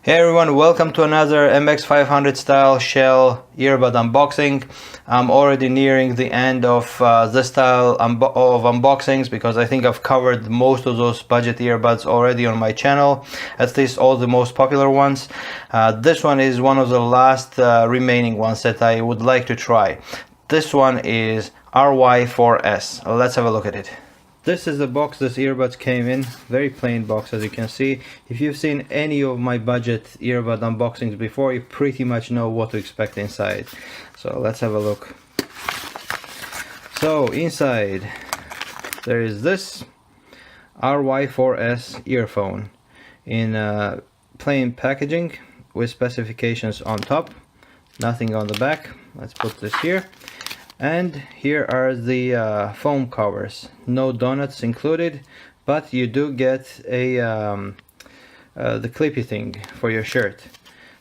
Hey everyone, welcome to another MX500 style shell earbud unboxing. I'm already nearing the end of this style of unboxings because I think I've covered most of those budget earbuds already on my channel, at least all the most popular ones. This one is one of the last remaining ones that I would like to try. This one is RY4S. Let's have a look at it. This is the box this earbuds came in, very plain box as you can see. If you've seen any of my budget earbud unboxings before, you pretty much know what to expect inside. So let's have a look. So inside there is this RY4S earphone in plain packaging with specifications on top, nothing on the back. Let's put this here. And here are the foam covers, no donuts included, but you do get a the clippy thing for your shirt.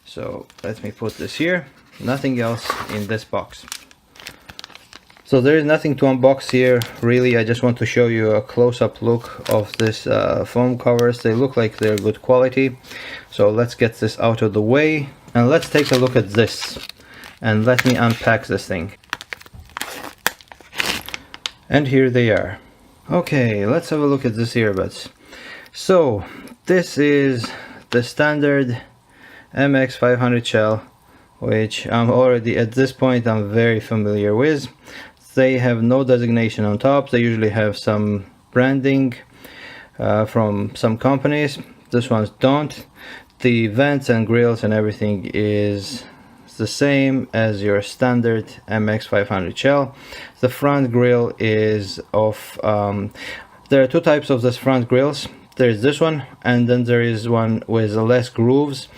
So let me put this here, nothing else in this box. So there is nothing to unbox here really. I just want to show you a close-up look of this foam covers. They look like they're good quality. So let's get this out of the way and let's take a look at this and let me unpack this thing. And here they are. Okay, let's have a look at this earbuds. So this is the standard MX500 shell, which I'm already at this point I'm very familiar with. They have no designation on top. They usually have some branding from some companies. This ones don't. The vents and grills and everything is the same as your standard MX500 shell. The front grille is of there are two types of this front grills. There's this one and then there is one with less grooves.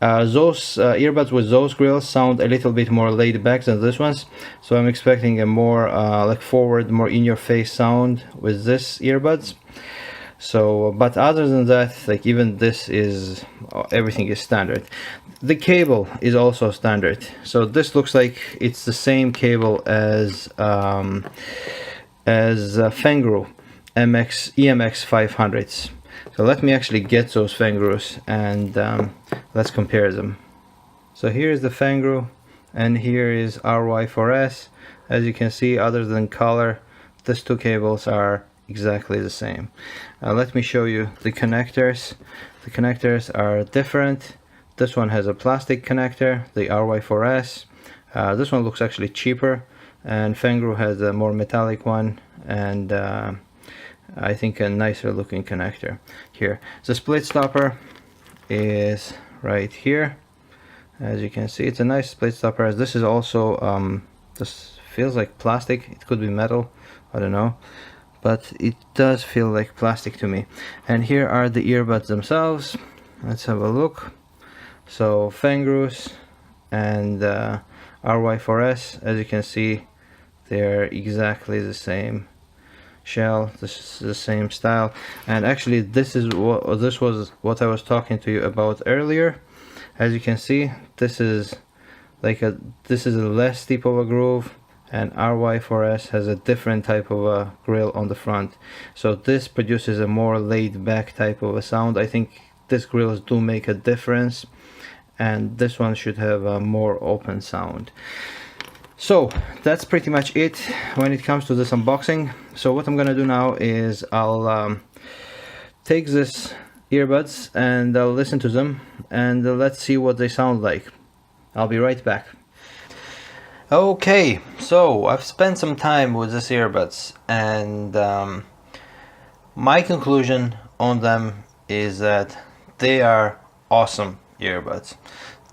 Those earbuds with those grills sound a little bit more laid back than this ones, so I'm expecting a more like forward, more in your face sound with this earbuds. So but other than that, like even this is everything is standard. The cable is also standard, so this looks like it's the same cable as Fengru EMX500'S. So let me actually get those Fengrus and let's compare them. So here's the Fengru and here is RY4S. As you can see, other than color, these two cables are exactly the same. Let me show you the connectors. The connectors are different. This one has a plastic connector, the RY4S. This one looks actually cheaper, and Fengru has a more metallic one and I think a nicer looking connector here. The split stopper is right here. As you can see, it's a nice split stopper. This is also this feels like plastic. It could be metal, I don't know, but it does feel like plastic to me. And here are the earbuds themselves. Let's have a look. So Fengrus and RY4S, as you can see, they're exactly the same shell. This is the same style, and actually this was what I was talking to you about earlier. As you can see, this is a less steep of a groove, and RY4S has a different type of a grill on the front, so this produces a more laid back type of a sound. I think these grills do make a difference, and this one should have a more open sound. So that's pretty much it when it comes to this unboxing. So what I'm gonna do now is I'll take this earbuds and I'll listen to them and let's see what they sound like. I'll be right back. Okay, so I've spent some time with this earbuds and my conclusion on them is that they are awesome earbuds.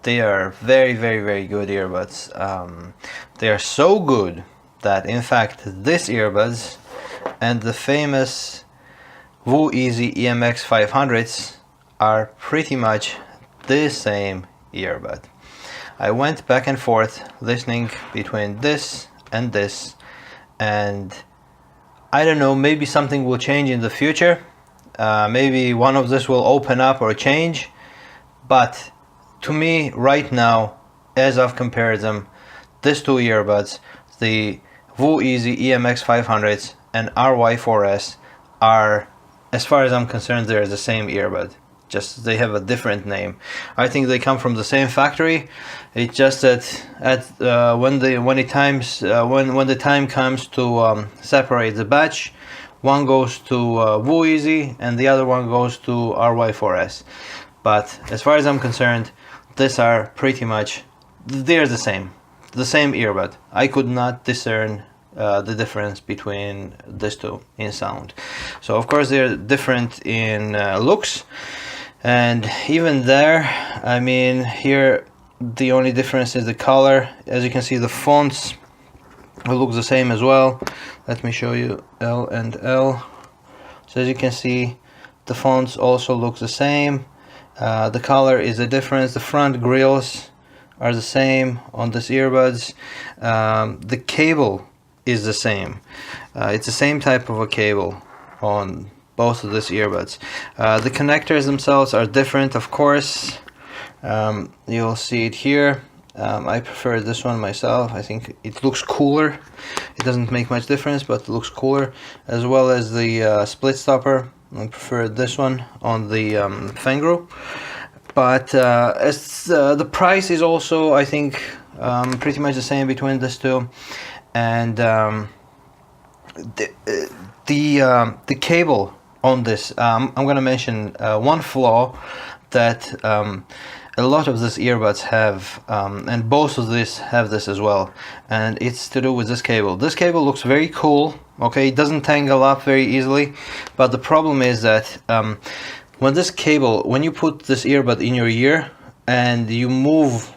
They are very, very, very good earbuds. They are so good that in fact this earbuds and the famous Wooeasy EMX500'S are pretty much the same earbud. I went back and forth listening between this and this, and I don't know, maybe something will change in the future. Maybe one of this will open up or change, but to me right now, as I've compared them, these two earbuds, the Wooeasy EMX500'S and RY4S, are, as far as I'm concerned, they're the same earbud. just they have a different name. I think they come from the same factory. It's just that when the time comes to separate the batch, one goes to Wooeasy and the other one goes to RY4S. But as far as I'm concerned, these are pretty much, they're the same earbud. I could not discern the difference between these two in sound. So of course they're different in looks, and even there, I mean, here the only difference is the color. As you can see, the fonts look the same as well. Let me show you L and L. So as you can see, the fonts also look the same. The color is a difference. The front grills are the same on these earbuds. The cable is the same. It's the same type of a cable on both of these earbuds. The connectors themselves are different, of course. You'll see it here. I prefer this one myself. I think it looks cooler. It doesn't make much difference, but it looks cooler, as well as the split stopper. I prefer this one on the Fangro. But as the price is also, I think, pretty much the same between these two, and the cable on this, I'm gonna mention one flaw that a lot of these earbuds have, and both of these have this as well, and it's to do with this cable. This cable looks very cool, okay, it doesn't tangle up very easily, but the problem is that when you put this earbud in your ear and you move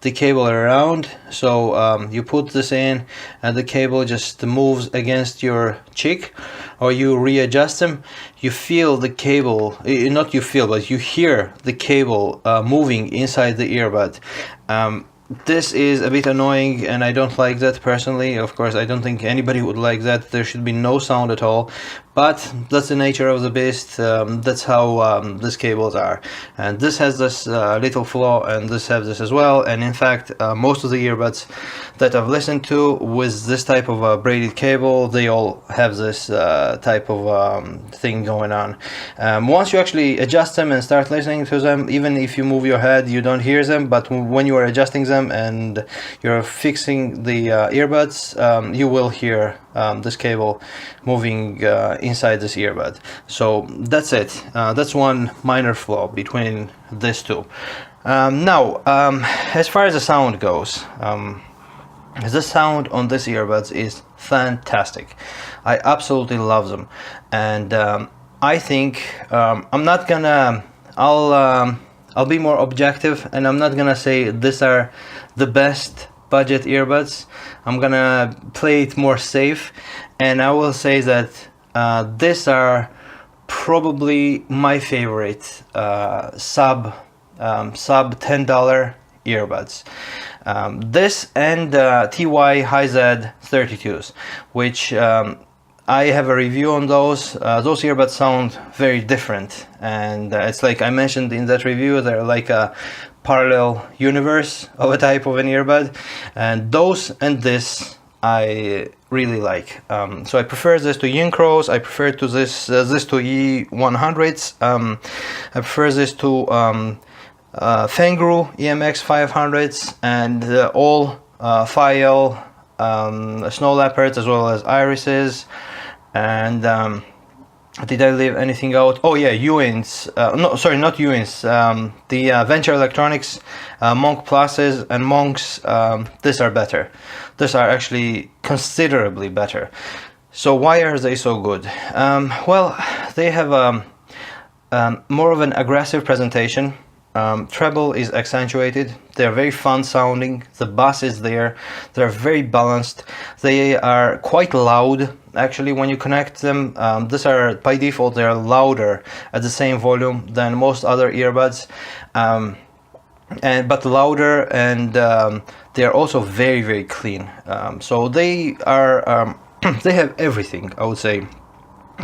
the cable around, so you put this in and the cable just moves against your cheek, or you readjust them, you feel the cable, not you feel, but you hear the cable moving inside the earbud. This is a bit annoying, and I don't like that personally. Of course, I don't think anybody would like that. There should be no sound at all, but that's the nature of the beast. That's how these cables are, and this has this little flaw, and this has this as well. And in fact, most of the earbuds that I've listened to with this type of braided cable, they all have this type of thing going on. Once you actually adjust them and start listening to them, even if you move your head, you don't hear them, but when you are adjusting them and you're fixing the earbuds, you will hear this cable moving inside this earbud. So that's it. That's one minor flaw between these two. Now, as far as the sound goes, the sound on these earbuds is fantastic. I absolutely love them, and I think I'll be more objective, and I'm not gonna say these are the best budget earbuds. I'm gonna play it more safe, and I will say that these are probably my favorite sub $10 earbuds. This and TY Hi-Z 32s, which I have a review on those. Those earbuds sound very different, and it's like I mentioned in that review, they're like a parallel universe of a type of an earbud, and those and this I really like. So I prefer this to Yincrows. I prefer to this to E100s. I prefer this to Fangro EMX500'S, and all File Snow Leopards, as well as Irises. And did I leave anything out? Oh yeah, Ewins. No, sorry, not Ewins. The Venture Electronics Monk Pluses and Monks. These are better. These are actually considerably better. So why are they so good? Well, they have more of an aggressive presentation. Treble is accentuated. They're very fun sounding. The bass is there. They're very balanced. They are quite loud. Actually, when you connect them, these are by default, they're louder at the same volume than most other earbuds, but louder, and they are also very, very clean. So they are they have everything, I would say.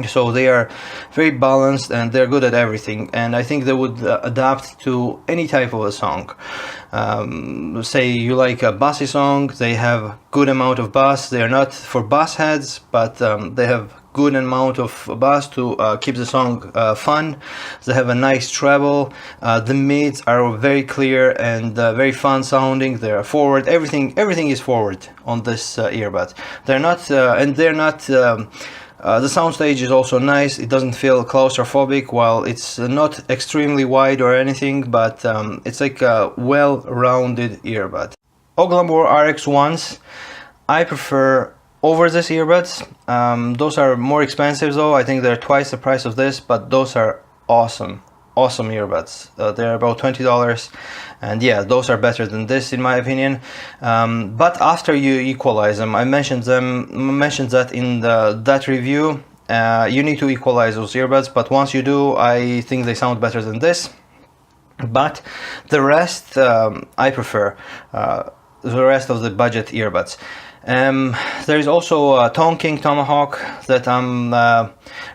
So they are very balanced, and they're good at everything, and I think they would adapt to any type of a song. Say you like a bassy song, they have good amount of bass. They are not for bass heads, but they have good amount of bass to keep the song fun. They have a nice treble. The mids are very clear and very fun sounding. They're forward. Everything is forward on this earbud. They're not the soundstage is also nice. It doesn't feel claustrophobic, while it's not extremely wide or anything, but it's like a well-rounded earbud. Oglamore RX1s I prefer over this earbuds. Those are more expensive though. I think they're twice the price of this, but those are awesome earbuds. They're about $20, and yeah, those are better than this in my opinion. But after you equalize them, I mentioned that in that review, you need to equalize those earbuds, but once you do, I think they sound better than this. But the rest I prefer, the rest of the budget earbuds. There is also Tone King Tomahawk that I'm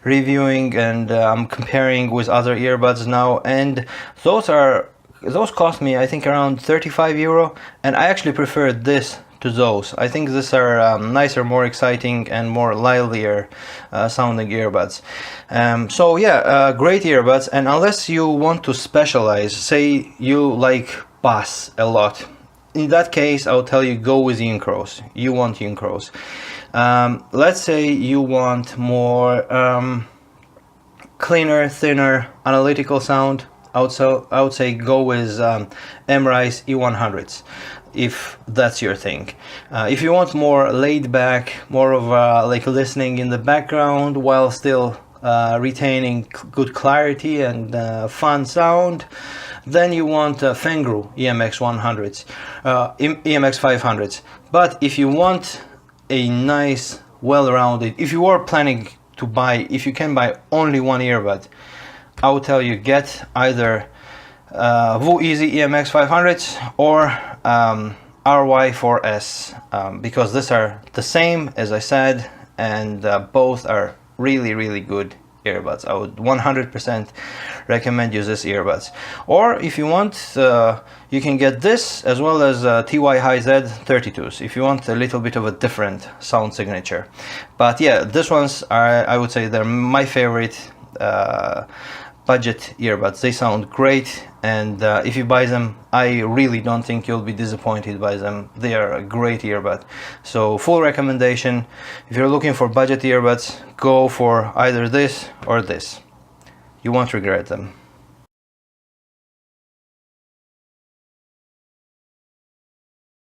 reviewing, and I'm comparing with other earbuds now, and those cost me I think around 35 euro, and I actually prefer this to those. I think these are nicer, more exciting, and more livelier sounding earbuds. So yeah, great earbuds. And unless you want to specialize, say you like bass a lot, in that case I'll tell you, go with Uncros. You want Uncros. Let's say you want more cleaner, thinner, analytical sound. I would say go with MRI's E100's, if that's your thing. If you want more laid back, more of like listening in the background while still retaining good clarity and fun sound, then you want Fengru EMX100's, EMX500'S. But if you want a nice, well-rounded, if you are planning to buy, if you can buy only one earbud, I would tell you get either Wooeasy EMX500'S or RY4S, because these are the same as I said, and both are really good earbuds. I would 100% recommend you this earbuds. Or if you want, you can get this as well as TY High Z 32s if you want a little bit of a different sound signature. But yeah, these ones are, I would say, they're my favorite budget earbuds. They sound great, and if you buy them, I really don't think you'll be disappointed by them. They are a great earbud. So full recommendation. If you're looking for budget earbuds, go for either this or this. You won't regret them.